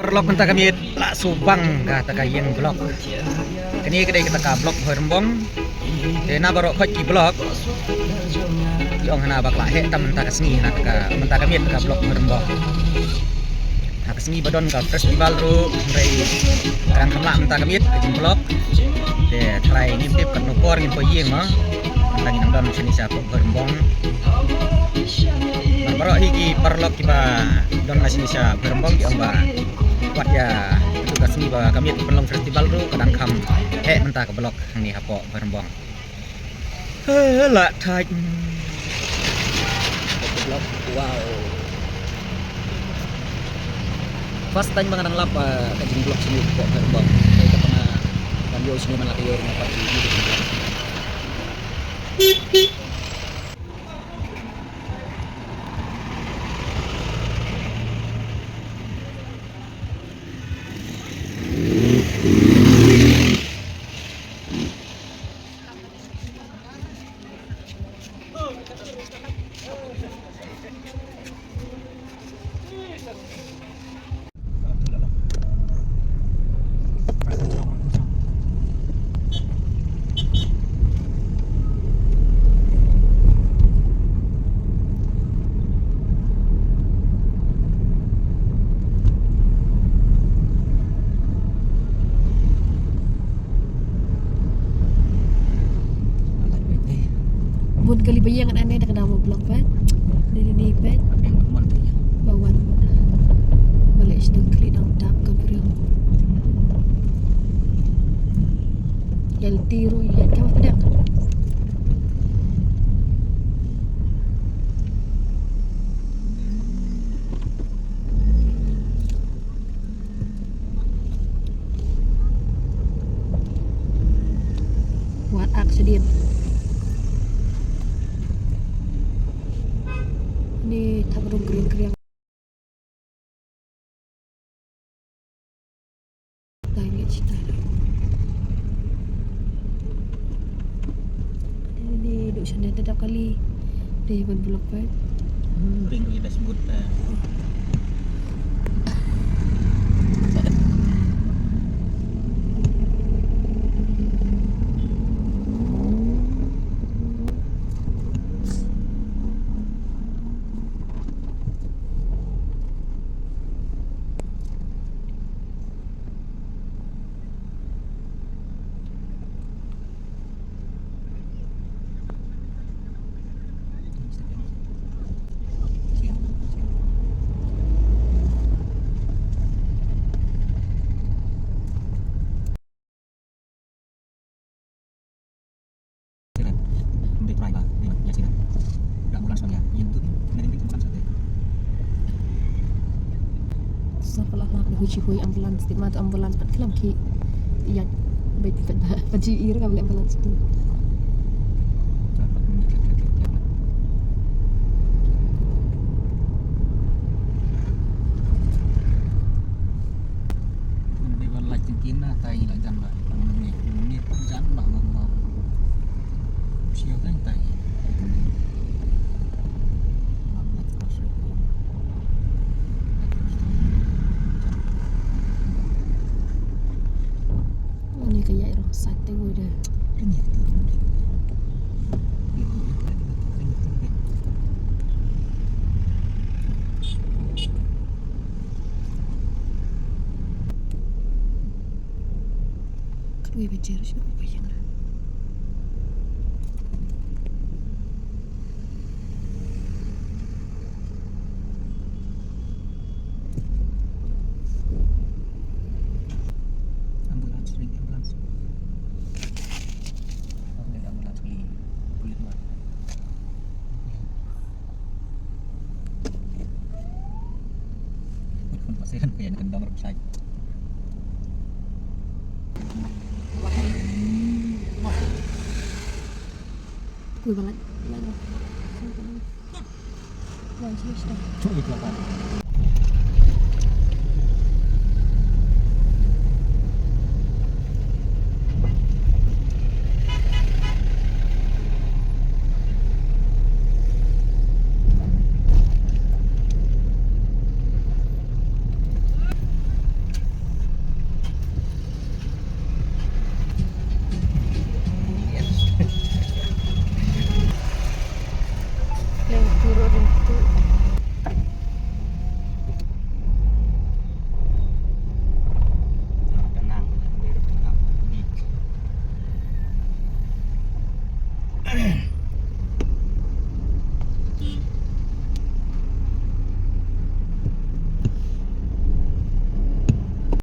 perlok mentah kami lah subang kata kayeng blok. Kini kedai kita ka blok Herembong. Na baru kau ki blok. Yang hana bakla he tam mentah kesni nak ka mentah kami ka blok Herembong. Hak kesni badon ka festival ru dari kan kamla mentah kami ke blok. De try ngintip kan nukor ngin po yeng mah. Lagi nang sini siapa Herembong. Baru hiki perlok kiba don sini siapa Herembong ki amba. Kuat ya tugas ni ba kami penlong festival ru kadang kam mentah ke blok ni hapo Herembong. Lah thaj blok wow. First time mga nang lap ka jing blok sini po Herembong. Kay ka pang kamyo sini man kayo nga pati dito. Bun kali bayang aneh dah kena mau blok pet. Ni pet. Bawan. Balik sedang kali dang tap ke beriang. Yang tiru yang kamu pedang. Buat aksiden. Ni tabrung kering-kering tanya cita ini duk sana tetap kali dia ban blok kan ring kita sebut sekolah lah hui ambulans di mata ambulans pat kelam ki ya baik kat paji ir ka boleh ambulans tu dewan lagi tinggi na tai nak jam lah ni jam lah mau siapa yang tai ni kayak roh sate gue dah ini tu gue baca harus apa yang saya kan kayak kendang bersai. gue balat lagi. Wah, sudah. Cuk, itu apa?